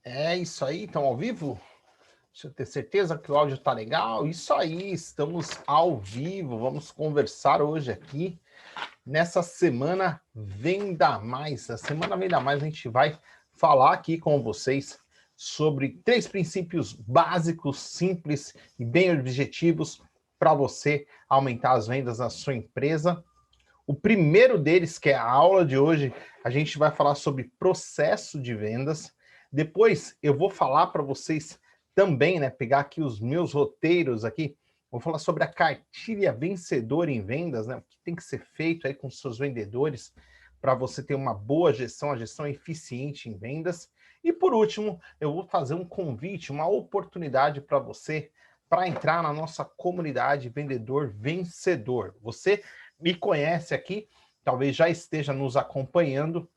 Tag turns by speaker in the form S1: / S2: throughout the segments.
S1: É isso aí, estão ao vivo? Deixa eu ter certeza que o áudio tá legal. Isso aí, estamos ao vivo. Vamos conversar hoje aqui nessa semana Venda Mais. A semana Venda Mais a gente vai falar aqui com vocês sobre 3 princípios básicos, simples e bem objetivos para você aumentar as vendas da sua empresa. O primeiro deles, que é a aula de hoje, a gente vai falar sobre processo de vendas. Depois eu vou falar para vocês também, né, pegar aqui os meus roteiros aqui, vou falar sobre a cartilha vencedora em vendas, né, o que tem que ser feito aí com os seus vendedores para você ter uma boa gestão, a gestão eficiente em vendas. E por último, eu vou fazer um convite, uma oportunidade para você para entrar na nossa comunidade Vendedor Vencedor. Você me conhece aqui, talvez já esteja nos acompanhando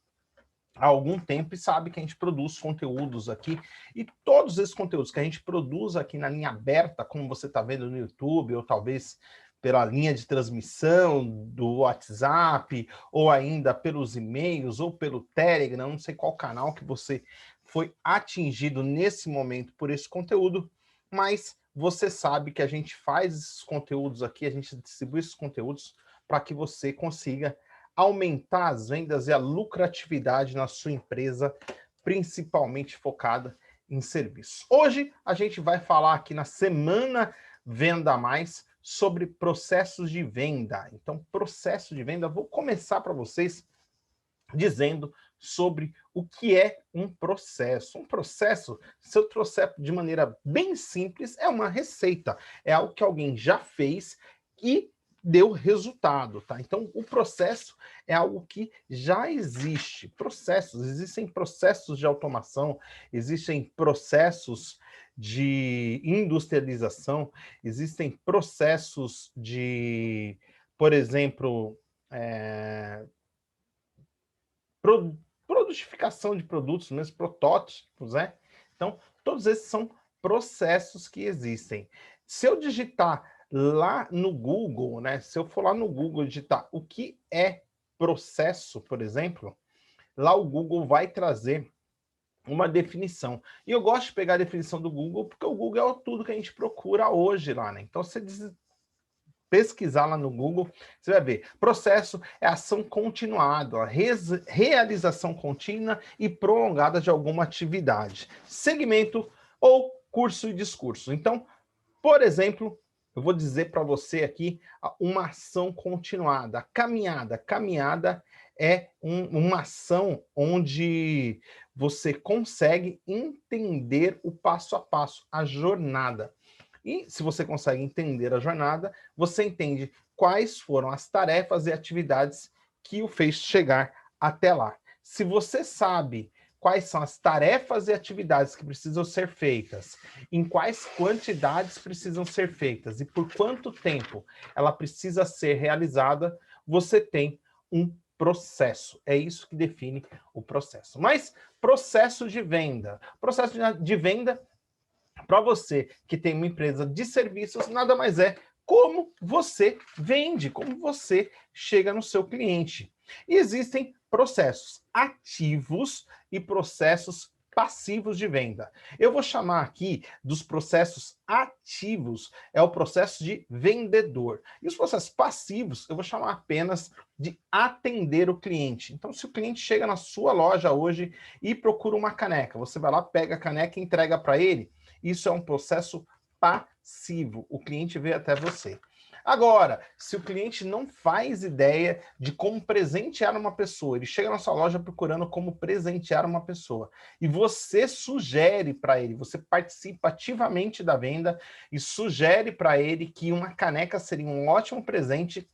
S1: há algum tempo e sabe que a gente produz conteúdos aqui, e todos esses conteúdos que a gente produz aqui na linha aberta, como você está vendo no YouTube, ou talvez pela linha de transmissão do WhatsApp, ou ainda pelos e-mails, ou pelo Telegram, não sei qual canal que você foi atingido nesse momento por esse conteúdo, mas você sabe que a gente faz esses conteúdos aqui, a gente distribui esses conteúdos para que você consiga aumentar as vendas e a lucratividade na sua empresa, principalmente focada em serviço. Hoje a gente vai falar aqui na semana Venda Mais sobre processos de venda. Então, processo de venda, vou começar para vocês dizendo sobre o que é um processo. Um processo, se eu trouxer de maneira bem simples, é uma receita. É algo que alguém já fez e deu resultado, tá? Então, o processo é algo que já existe. Existem processos de automação, existem processos de industrialização, existem processos de, por exemplo, é, produtificação de produtos, mesmo protótipos, né? Então, todos esses são processos que existem. Se eu digitar lá no Google, né? Se eu for lá no Google digitar o que é processo, por exemplo, lá o Google vai trazer uma definição. E eu gosto de pegar a definição do Google porque o Google é tudo que a gente procura hoje lá, né? Então, você pesquisar lá no Google, você vai ver. Processo é ação continuada, realização contínua e prolongada de alguma atividade, segmento ou curso e discurso. Então, por exemplo, eu vou dizer para você aqui uma ação continuada. Caminhada. Caminhada é uma ação onde você consegue entender o passo a passo, a jornada. E se você consegue entender a jornada, você entende quais foram as tarefas e atividades que o fez chegar até lá. Se você sabe quais são as tarefas e atividades que precisam ser feitas, em quais quantidades precisam ser feitas e por quanto tempo ela precisa ser realizada, você tem um processo. É isso que define o processo. Mas processo de venda. Processo de venda para você que tem uma empresa de serviços, nada mais é como você vende, como você chega no seu cliente. E existem processos ativos e processos passivos de venda. Eu vou chamar aqui dos processos ativos, é o processo de vendedor. E os processos passivos, eu vou chamar apenas de atender o cliente. Então, se o cliente chega na sua loja hoje e procura uma caneca, você vai lá, pega a caneca e entrega para ele. Isso é um processo passivo. O cliente veio até você. Agora, se o cliente não faz ideia de como presentear uma pessoa, ele chega na sua loja procurando como presentear uma pessoa, e você sugere para ele, você participa ativamente da venda e sugere para ele que uma caneca seria um ótimo presente,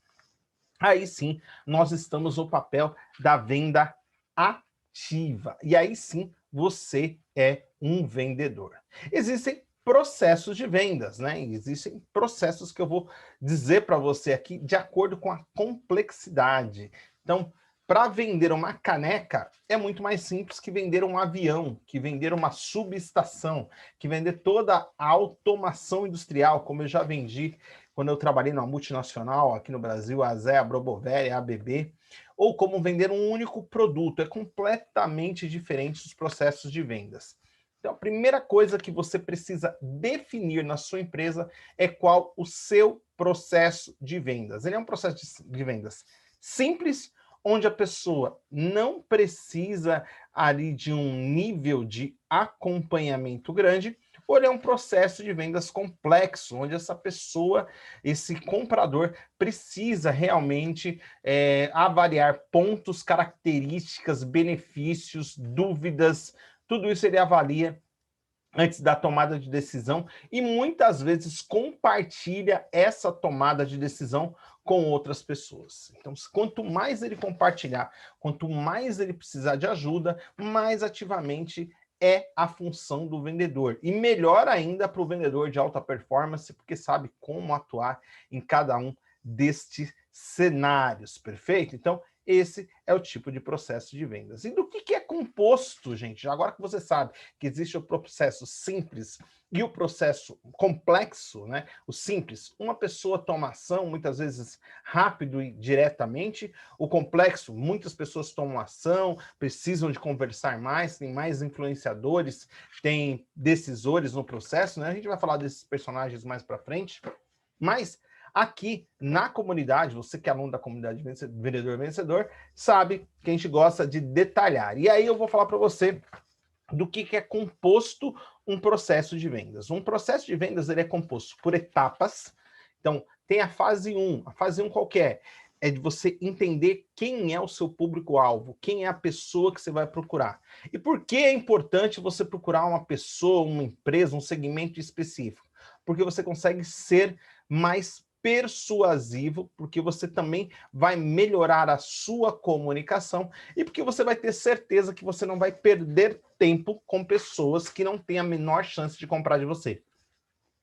S1: aí sim nós estamos no papel da venda ativa. E aí sim você é um vendedor. Existem processos de vendas, né? Existem processos que eu vou dizer para você aqui de acordo com a complexidade. Então, para vender uma caneca é muito mais simples que vender um avião, que vender uma subestação, que vender toda a automação industrial, como eu já vendi quando eu trabalhei numa multinacional aqui no Brasil, a Zé, a Brobovelli, a ABB, ou como vender um único produto. É completamente diferente dos processos de vendas. Então, a primeira coisa que você precisa definir na sua empresa é qual o seu processo de vendas. Ele é um processo de vendas simples, onde a pessoa não precisa ali de um nível de acompanhamento grande, ou ele é um processo de vendas complexo, onde essa pessoa, esse comprador, precisa realmente avaliar pontos, características, benefícios, dúvidas, tudo isso ele avalia antes da tomada de decisão e muitas vezes compartilha essa tomada de decisão com outras pessoas. Então, quanto mais ele compartilhar, quanto mais ele precisar de ajuda, mais ativamente é a função do vendedor. E melhor ainda para o vendedor de alta performance, porque sabe como atuar em cada um destes cenários, perfeito? Então, esse é o tipo de processo de vendas. E do que é composto, gente? Agora que você sabe que existe o processo simples e o processo complexo, né? O simples, uma pessoa toma ação, muitas vezes rápido e diretamente. O complexo, muitas pessoas tomam ação, precisam de conversar mais, tem mais influenciadores, tem decisores no processo, né? A gente vai falar desses personagens mais para frente, mas aqui na comunidade, você que é aluno da comunidade Vendedor Vencedor, sabe que a gente gosta de detalhar. E aí eu vou falar para você do que é composto um processo de vendas. Um processo de vendas ele é composto por etapas. Então, tem a fase 1. A fase 1 qual que é? É de você entender quem é o seu público-alvo, quem é a pessoa que você vai procurar. E por que é importante você procurar uma pessoa, uma empresa, um segmento específico? Porque você consegue ser mais persuasivo, porque você também vai melhorar a sua comunicação e porque você vai ter certeza que você não vai perder tempo com pessoas que não têm a menor chance de comprar de você.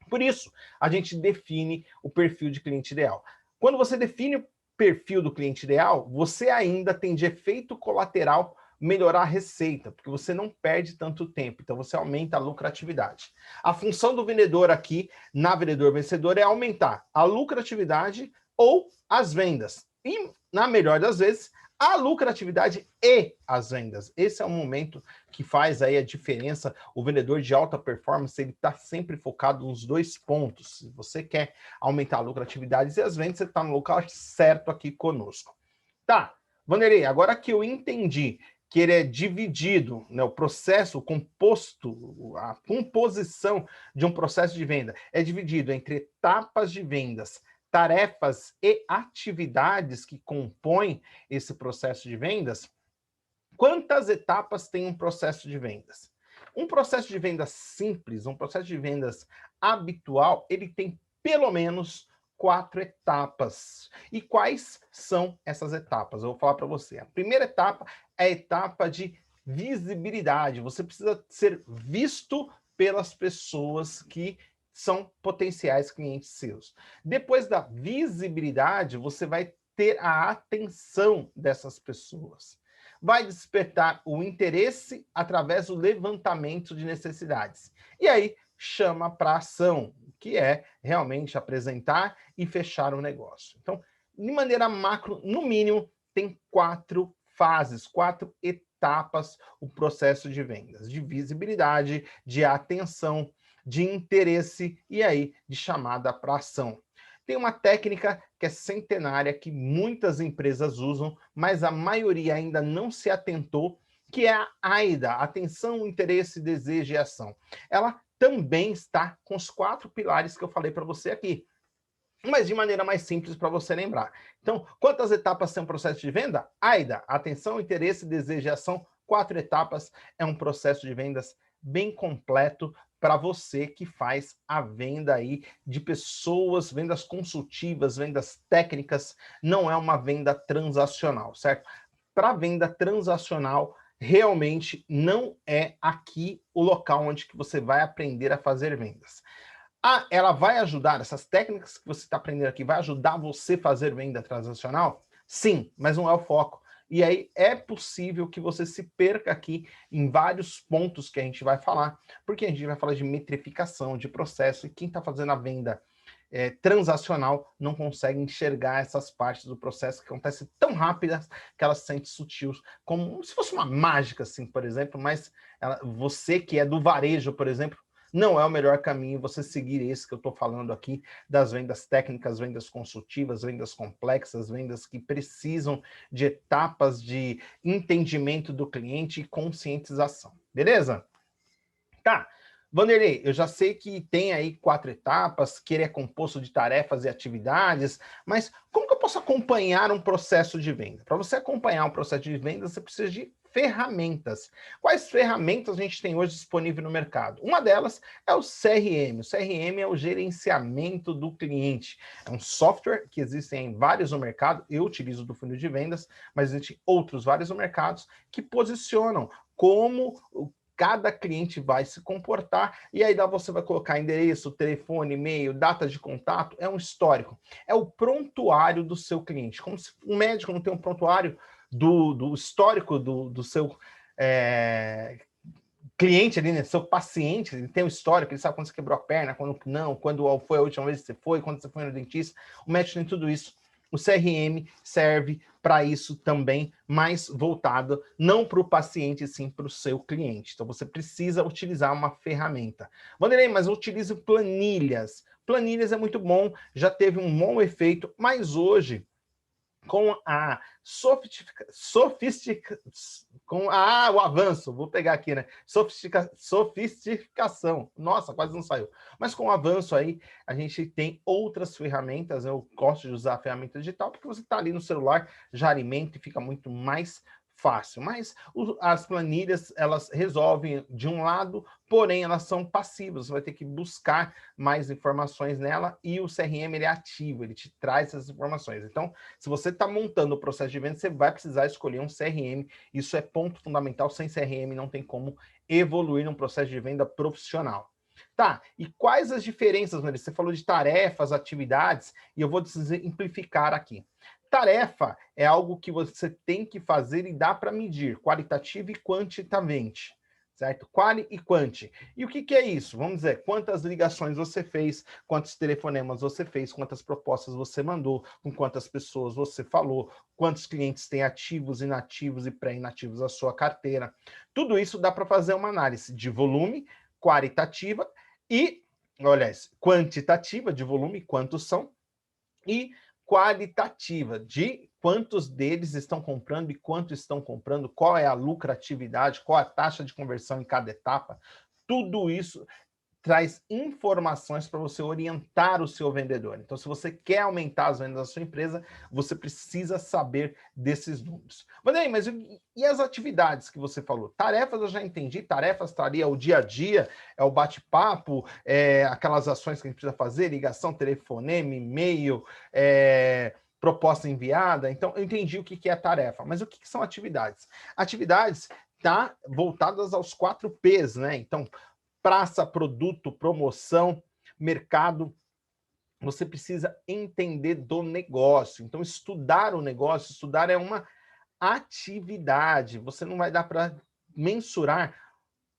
S1: Por isso, a gente define o perfil de cliente ideal. Quando você define o perfil do cliente ideal, você ainda tem de efeito colateral melhorar a receita, porque você não perde tanto tempo, então você aumenta a lucratividade. A função do vendedor aqui, na Vendedor Vencedor, é aumentar a lucratividade ou as vendas. E, na melhor das vezes, a lucratividade e as vendas. Esse é o momento que faz aí a diferença. O vendedor de alta performance, ele está sempre focado nos dois pontos. Se você quer aumentar a lucratividade e as vendas, você está no local certo aqui conosco. Tá, Vanderlei, agora que eu entendi que ele é dividido, né, o processo, o composto, a composição de um processo de venda é dividido entre etapas de vendas, tarefas e atividades que compõem esse processo de vendas. Quantas etapas tem um processo de vendas? Um processo de vendas simples, um processo de vendas habitual, ele tem pelo menos 4 etapas. E quais são essas etapas? Eu vou falar para você. A primeira etapa é a etapa de visibilidade. Você precisa ser visto pelas pessoas que são potenciais clientes seus. Depois da visibilidade, você vai ter a atenção dessas pessoas. Vai despertar o interesse através do levantamento de necessidades. E aí chama para ação, que é realmente apresentar e fechar o negócio. Então, de maneira macro, no mínimo, tem 4 fases, 4 etapas o processo de vendas: de visibilidade, de atenção, de interesse e aí de chamada para ação. Tem uma técnica que é centenária, que muitas empresas usam, mas a maioria ainda não se atentou, que é a AIDA, atenção, interesse, desejo e ação. Ela também está com os 4 pilares que eu falei para você aqui, mas de maneira mais simples para você lembrar. Então, quantas etapas tem um processo de venda? AIDA, atenção, interesse, desejo e ação, 4 etapas, é um processo de vendas bem completo para você que faz a venda aí de pessoas, vendas consultivas, vendas técnicas, não é uma venda transacional, certo? Para venda transacional, realmente não é aqui o local onde que você vai aprender a fazer vendas. Ela vai ajudar, essas técnicas que você está aprendendo aqui, vai ajudar você a fazer venda transacional? Sim, mas não é o foco. E aí é possível que você se perca aqui em vários pontos que a gente vai falar, porque a gente vai falar de metrificação, de processo, e quem está fazendo a venda transacional não consegue enxergar essas partes do processo que acontecem tão rápidas que elas se sentem sutis, como se fosse uma mágica, assim, por exemplo, mas você que é do varejo, por exemplo, não é o melhor caminho você seguir esse que eu estou falando aqui, das vendas técnicas, vendas consultivas, vendas complexas, vendas que precisam de etapas de entendimento do cliente e conscientização. Beleza? Tá. Vanderlei, eu já sei que tem aí 4 etapas, que ele é composto de tarefas e atividades, mas como que eu posso acompanhar um processo de venda? Para você acompanhar um processo de venda, você precisa de ferramentas. Quais ferramentas a gente tem hoje disponível no mercado? Uma delas é o CRM. O CRM é o gerenciamento do cliente. É um software que existe em vários no mercado. Eu utilizo do funil de vendas, mas existem outros vários no mercado que posicionam como cada cliente vai se comportar, e aí você vai colocar endereço, telefone, e-mail, data de contato, é um histórico. É o prontuário do seu cliente. Como se um médico não tem um prontuário do histórico do seu cliente ali, né? Seu paciente, ele tem um histórico, ele sabe quando você quebrou a perna, quando não, quando foi a última vez que você foi, quando você foi no dentista. O médico tem tudo isso. O CRM serve para isso também, mais voltado não para o paciente, sim para o seu cliente. Então, você precisa utilizar uma ferramenta. Vanderlei, mas eu utilizo planilhas. Planilhas é muito bom, já teve um bom efeito, mas hoje, com a o avanço, vou pegar aqui, né? Sofisticação. Nossa, quase não saiu. Mas com o avanço aí, a gente tem outras ferramentas. Eu gosto de usar a ferramenta digital, porque você está ali no celular, já alimenta e fica muito mais fácil. Mas as planilhas, elas resolvem de um lado, porém elas são passivas. Você vai ter que buscar mais informações nela, e o CRM ele é ativo, ele te traz essas informações. Então, se você está montando o processo de venda, você vai precisar escolher um CRM. Isso é ponto fundamental. Sem CRM não tem como evoluir num processo de venda profissional. Tá, e quais as diferenças, Melissa? Você falou de tarefas, atividades, e eu vou simplificar aqui. Tarefa é algo que você tem que fazer e dá para medir, qualitativo e quantitativamente, certo? Quali e quanti. E o que é isso? Vamos dizer, quantas ligações você fez, quantos telefonemas você fez, quantas propostas você mandou, com quantas pessoas você falou, quantos clientes têm ativos, inativos e pré-inativos a sua carteira. Tudo isso dá para fazer uma análise de volume, qualitativa e, olha, quantitativa de volume, quantos são, e qualitativa, de quantos deles estão comprando e quanto estão comprando, qual é a lucratividade, qual a taxa de conversão em cada etapa. Tudo isso traz informações para você orientar o seu vendedor. Então, se você quer aumentar as vendas da sua empresa, você precisa saber desses números. Mas e as atividades que você falou? Tarefas eu já entendi, tarefas estaria o dia a dia, é o bate-papo, aquelas ações que a gente precisa fazer, ligação, telefonema, e-mail, proposta enviada. Então, eu entendi o que é tarefa, mas o que são atividades? Atividades tá voltadas aos 4 P's, né? Então, praça, produto, promoção, mercado. Você precisa entender do negócio. Então, estudar o negócio, estudar é uma atividade. Você não vai dar para mensurar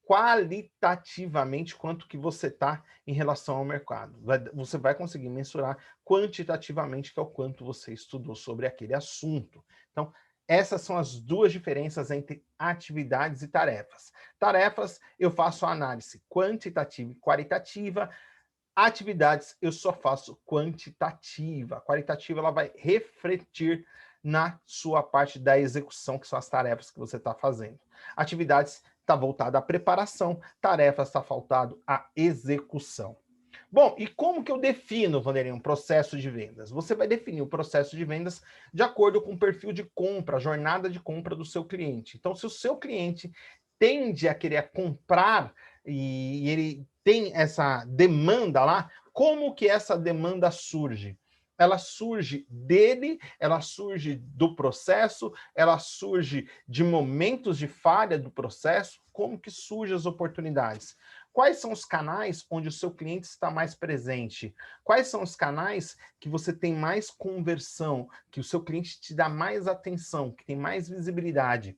S1: qualitativamente quanto que você está em relação ao mercado. Você vai conseguir mensurar quantitativamente, que é o quanto você estudou sobre aquele assunto. Então, essas são as duas diferenças entre atividades e tarefas. Tarefas, eu faço a análise quantitativa e qualitativa. Atividades, eu só faço quantitativa. A qualitativa, ela vai refletir na sua parte da execução, que são as tarefas que você está fazendo. Atividades está voltada à preparação, tarefas está voltado à execução. Bom, e como que eu defino, Vanderlei, um processo de vendas? Você vai definir o processo de vendas de acordo com o perfil de compra, a jornada de compra do seu cliente. Então, se o seu cliente tende a querer comprar e ele tem essa demanda lá, como que essa demanda surge? Ela surge dele, ela surge do processo, ela surge de momentos de falha do processo. Como que surgem as oportunidades? Quais são os canais onde o seu cliente está mais presente? Quais são os canais que você tem mais conversão, que o seu cliente te dá mais atenção, que tem mais visibilidade?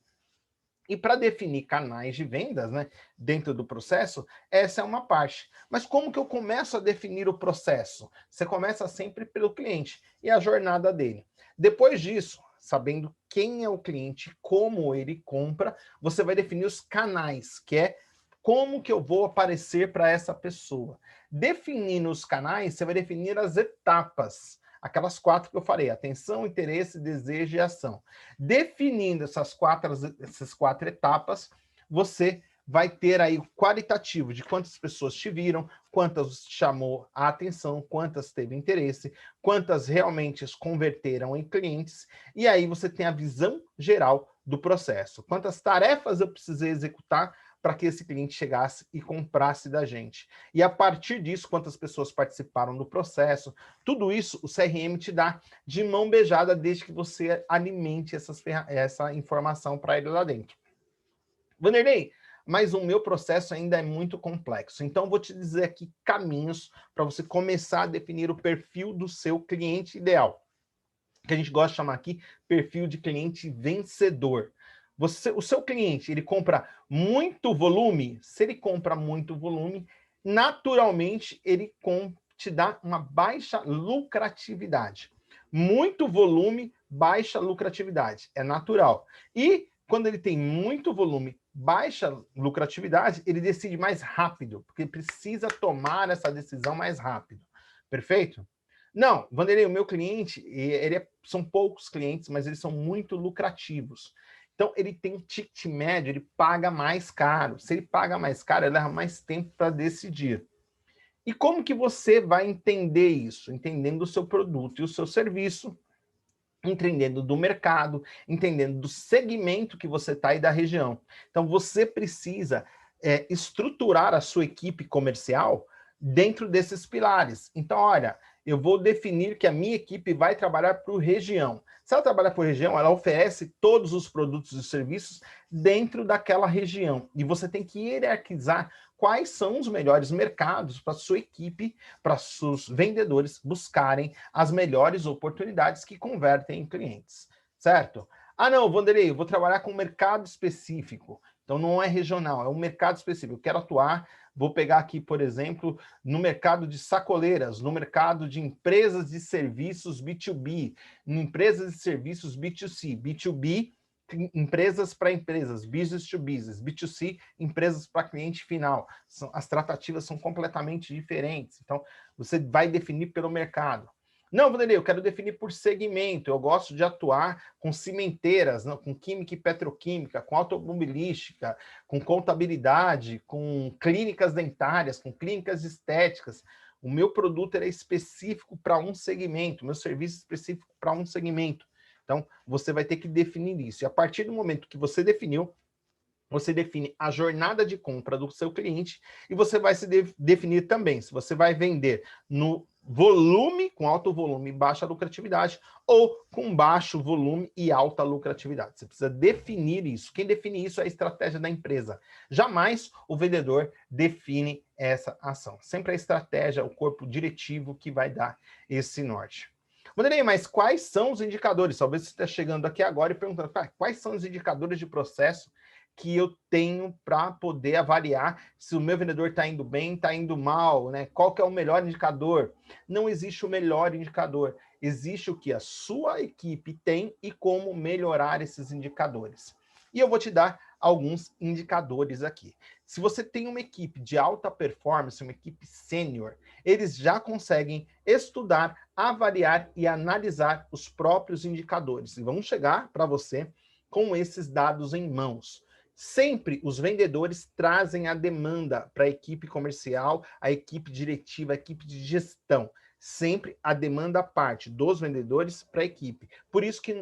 S1: E para definir canais de vendas, né, dentro do processo, essa é uma parte. Mas como que eu começo a definir o processo? Você começa sempre pelo cliente e a jornada dele. Depois disso, sabendo quem é o cliente, como ele compra, você vai definir os canais, que é como que eu vou aparecer para essa pessoa. Definindo os canais, você vai definir as etapas. Aquelas 4 que eu falei: atenção, interesse, desejo e ação. Definindo essas quatro etapas, você vai ter aí o qualitativo de quantas pessoas te viram, quantas chamou a atenção, quantas teve interesse, quantas realmente as converteram em clientes, e aí você tem a visão geral do processo. Quantas tarefas eu precisei executar para que esse cliente chegasse e comprasse da gente. E a partir disso, quantas pessoas participaram do processo, tudo isso o CRM te dá de mão beijada desde que você alimente essa informação para ele lá dentro. Vanderlei, mas o meu processo ainda é muito complexo. Então, vou te dizer aqui caminhos para você começar a definir o perfil do seu cliente ideal, que a gente gosta de chamar aqui perfil de cliente vencedor. O seu cliente, ele compra muito volume? Se ele compra muito volume, naturalmente ele te dá uma baixa lucratividade. Muito volume, baixa lucratividade. É natural. E quando ele tem muito volume, baixa lucratividade, ele decide mais rápido, porque precisa tomar essa decisão mais rápido. Perfeito? Não, Vanderlei, o meu cliente, são poucos clientes, mas eles são muito lucrativos. Então, ele tem um ticket médio, ele paga mais caro. Se ele paga mais caro, ele leva mais tempo para decidir. E como que você vai entender isso? Entendendo o seu produto e o seu serviço, entendendo do mercado, entendendo do segmento que você está e da região. Então, você precisa estruturar a sua equipe comercial dentro desses pilares. Então, olha, eu vou definir que a minha equipe vai trabalhar por região. Se ela trabalhar por região, ela oferece todos os produtos e serviços dentro daquela região. E você tem que hierarquizar quais são os melhores mercados para a sua equipe, para seus vendedores buscarem as melhores oportunidades que convertem em clientes, certo? Ah, não, Vanderlei, eu vou trabalhar com um mercado específico. Então, não é regional, é um mercado específico. Eu quero atuar, vou pegar aqui, por exemplo, no mercado de sacoleiras, no mercado de empresas de serviços B2B, em empresas de serviços B2C. B2B, empresas para empresas, business to business. B2C, empresas para cliente final. As tratativas são completamente diferentes. Então, você vai definir pelo mercado. Não, Vanderlei, eu quero definir por segmento. Eu gosto de atuar com cimenteiras, não, com química e petroquímica, com automobilística, com contabilidade, com clínicas dentárias, com clínicas estéticas. O meu produto é específico para um segmento, meu serviço é específico para um segmento. Então, você vai ter que definir isso. E a partir do momento que você definiu, você define a jornada de compra do seu cliente e você vai se definir também se você vai vender no volume, com alto volume e baixa lucratividade, ou com baixo volume e alta lucratividade. Você precisa definir isso. Quem define isso é a estratégia da empresa. Jamais o vendedor define essa ação. Sempre a estratégia, o corpo diretivo que vai dar esse norte. Vanderlei, mas quais são os indicadores? Talvez você esteja chegando aqui agora e perguntando, quais são os indicadores de processo que eu tenho para poder avaliar se o meu vendedor está indo bem, está indo mal, né? Qual que é o melhor indicador? Não existe o melhor indicador. Existe o que a sua equipe tem e como melhorar esses indicadores. E eu vou te dar alguns indicadores aqui. Se você tem uma equipe de alta performance, uma equipe sênior, eles já conseguem estudar, avaliar e analisar os próprios indicadores. E vamos chegar para você com esses dados em mãos. Sempre os vendedores trazem a demanda para a equipe comercial, a equipe diretiva, a equipe de gestão. Sempre a demanda parte dos vendedores para a equipe. Por isso que,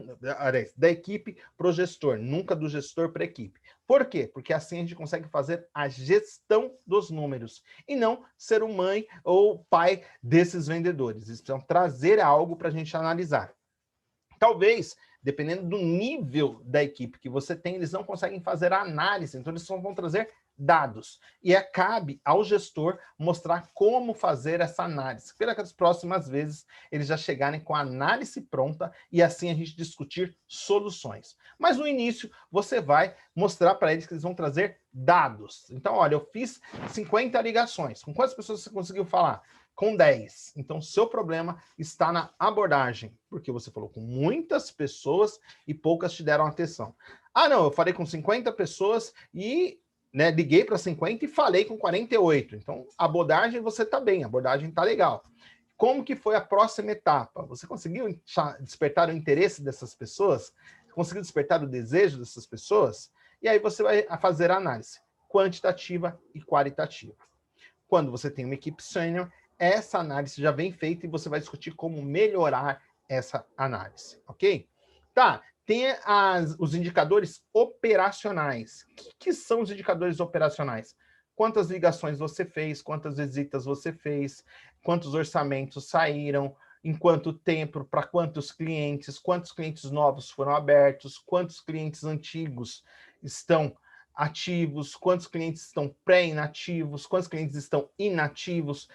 S1: da equipe para o gestor, nunca do gestor para a equipe. Por quê? Porque assim a gente consegue fazer a gestão dos números e não ser o mãe ou pai desses vendedores. Eles precisam trazer algo para a gente analisar. Talvez, dependendo do nível da equipe que você tem, eles não conseguem fazer a análise, então eles só vão trazer dados. E cabe ao gestor mostrar como fazer essa análise, para que as próximas vezes eles já chegarem com a análise pronta e assim a gente discutir soluções. Mas no início, você vai mostrar para eles que eles vão trazer dados. Então, olha, eu fiz 50 ligações. Com quantas pessoas você conseguiu falar? Com 10. Então, seu problema está na abordagem, porque você falou com muitas pessoas e poucas te deram atenção. Ah, não, eu falei com 50 pessoas e liguei para 50 e falei com 48. Então, a abordagem você está bem, a abordagem está legal. Como que foi a próxima etapa? Você conseguiu despertar o interesse dessas pessoas? Conseguiu despertar o desejo dessas pessoas? E aí você vai fazer a análise quantitativa e qualitativa. Quando você tem uma equipe sênior, essa análise já vem feita e você vai discutir como melhorar essa análise, ok? Tá, tem os indicadores operacionais. O que são os indicadores operacionais? Quantas ligações você fez, quantas visitas você fez, quantos orçamentos saíram, em quanto tempo, para quantos clientes novos foram abertos, quantos clientes antigos estão ativos, quantos clientes estão pré-inativos, quantos clientes estão inativos.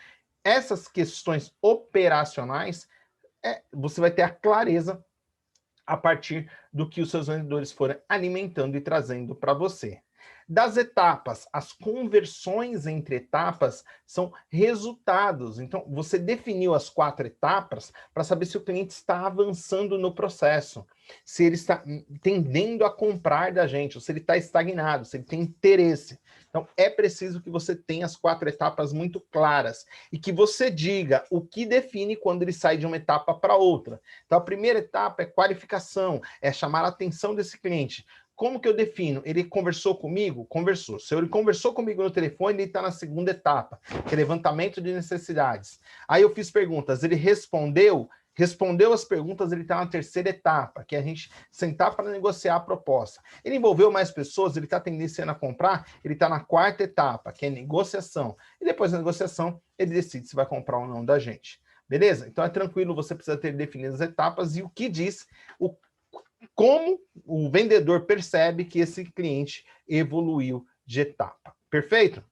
S1: Essas questões operacionais, você vai ter a clareza a partir do que os seus vendedores forem alimentando e trazendo para você. Das etapas, as conversões entre etapas são resultados. Então, você definiu as 4 etapas para saber se o cliente está avançando no processo, se ele está tendendo a comprar da gente, ou se ele está estagnado, se ele tem interesse. Então, é preciso que você tenha as 4 etapas muito claras e que você diga o que define quando ele sai de uma etapa para outra. Então, a primeira etapa é qualificação, é chamar a atenção desse cliente. Como que eu defino? Ele conversou comigo? Conversou. Se ele conversou comigo no telefone, ele está na segunda etapa, que é levantamento de necessidades. Aí eu fiz perguntas, ele respondeu? Respondeu as perguntas, ele está na terceira etapa, que é a gente sentar para negociar a proposta. Ele envolveu mais pessoas, ele está tendenciando a comprar, ele está na quarta etapa, que é negociação. E depois da negociação, ele decide se vai comprar ou não da gente. Beleza? Então é tranquilo, você precisa ter definidas as etapas e o que diz, como o vendedor percebe que esse cliente evoluiu de etapa. Perfeito?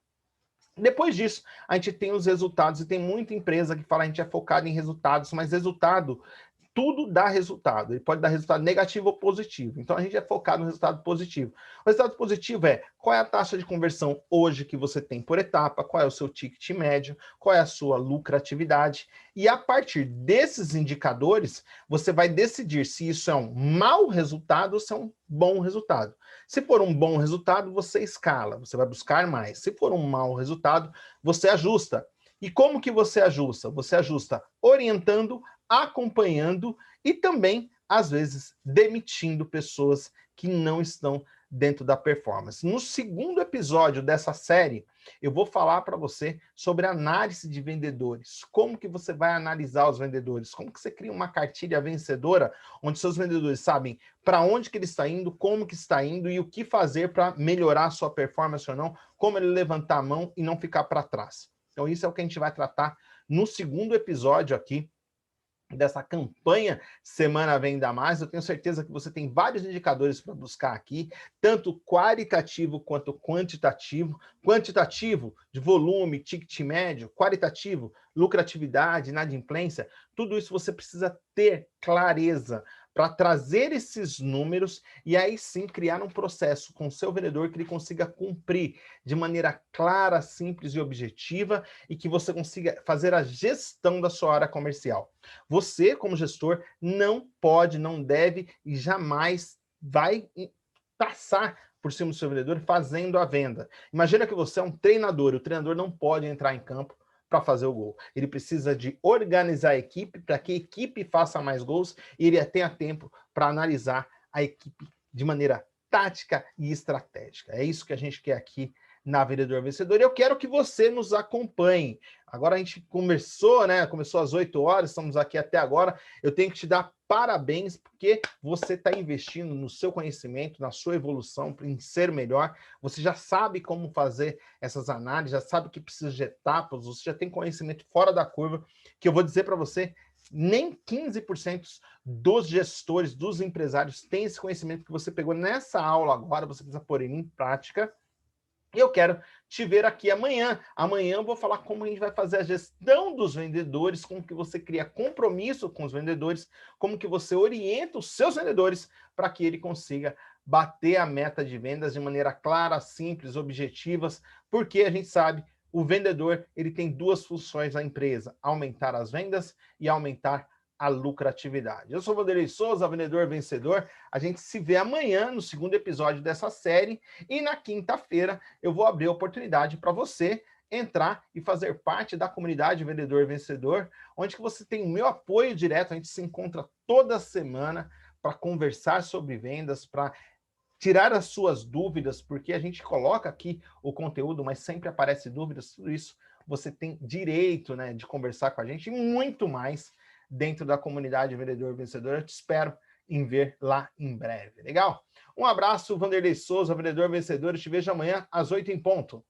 S1: Depois disso, a gente tem os resultados, e tem muita empresa que fala que a gente é focado em resultados, mas resultado, tudo dá resultado. Ele pode dar resultado negativo ou positivo. Então, a gente é focado no resultado positivo. O resultado positivo é qual é a taxa de conversão hoje que você tem por etapa, qual é o seu ticket médio, qual é a sua lucratividade. E a partir desses indicadores, você vai decidir se isso é um mau resultado ou se é um bom resultado. Se for um bom resultado, você escala, você vai buscar mais. Se for um mau resultado, você ajusta. E como que você ajusta? Você ajusta orientando, acompanhando e também, às vezes, demitindo pessoas que não estão dentro da performance. No segundo episódio dessa série, eu vou falar para você sobre análise de vendedores. Como que você vai analisar os vendedores? Como que você cria uma cartilha vencedora onde seus vendedores sabem para onde que ele está indo, como que está indo e o que fazer para melhorar a sua performance ou não, como ele levantar a mão e não ficar para trás. Então, isso é o que a gente vai tratar no segundo episódio aqui dessa campanha Semana Venda Mais. Eu tenho certeza que você tem vários indicadores para buscar aqui, tanto qualitativo quanto quantitativo. Quantitativo, de volume, ticket médio. Qualitativo, lucratividade, inadimplência. Tudo isso você precisa ter clareza para trazer esses números e aí sim criar um processo com o seu vendedor que ele consiga cumprir de maneira clara, simples e objetiva e que você consiga fazer a gestão da sua área comercial. Você, como gestor, não pode, não deve e jamais vai passar por cima do seu vendedor fazendo a venda. Imagina que você é um treinador, e o treinador não pode entrar em campo para fazer o gol. Ele precisa de organizar a equipe para que a equipe faça mais gols e ele tenha tempo para analisar a equipe de maneira tática e estratégica. É isso que a gente quer aqui na Vendedor Vencedor. E eu quero que você nos acompanhe. Agora a gente começou, né? Começou às 8 horas, estamos aqui até agora. Eu tenho que te dar parabéns, porque você está investindo no seu conhecimento, na sua evolução, em ser melhor. Você já sabe como fazer essas análises, já sabe que precisa de etapas, você já tem conhecimento fora da curva, que eu vou dizer para você, nem 15% dos gestores, dos empresários, têm esse conhecimento que você pegou nessa aula agora, você precisa pôr ele em prática. Eu quero te ver aqui amanhã. Amanhã eu vou falar como a gente vai fazer a gestão dos vendedores, como que você cria compromisso com os vendedores, como que você orienta os seus vendedores para que ele consiga bater a meta de vendas de maneira clara, simples, objetivas, porque a gente sabe, o vendedor ele tem duas funções na empresa: aumentar as vendas e aumentar a lucratividade. Eu sou o Vanderlei Souza, vendedor vencedor. A gente se vê amanhã no segundo episódio dessa série e na quinta-feira eu vou abrir a oportunidade para você entrar e fazer parte da comunidade Vendedor Vencedor, onde que você tem o meu apoio direto. A gente se encontra toda semana para conversar sobre vendas, para tirar as suas dúvidas, porque a gente coloca aqui o conteúdo, mas sempre aparece dúvidas, tudo isso você tem direito, né, de conversar com a gente e muito mais dentro da comunidade Vendedor Vencedor. Eu te espero em ver lá em breve, legal? Um abraço, Vanderlei Souza, Vendedor Vencedor. Eu te vejo amanhã às 8 em ponto.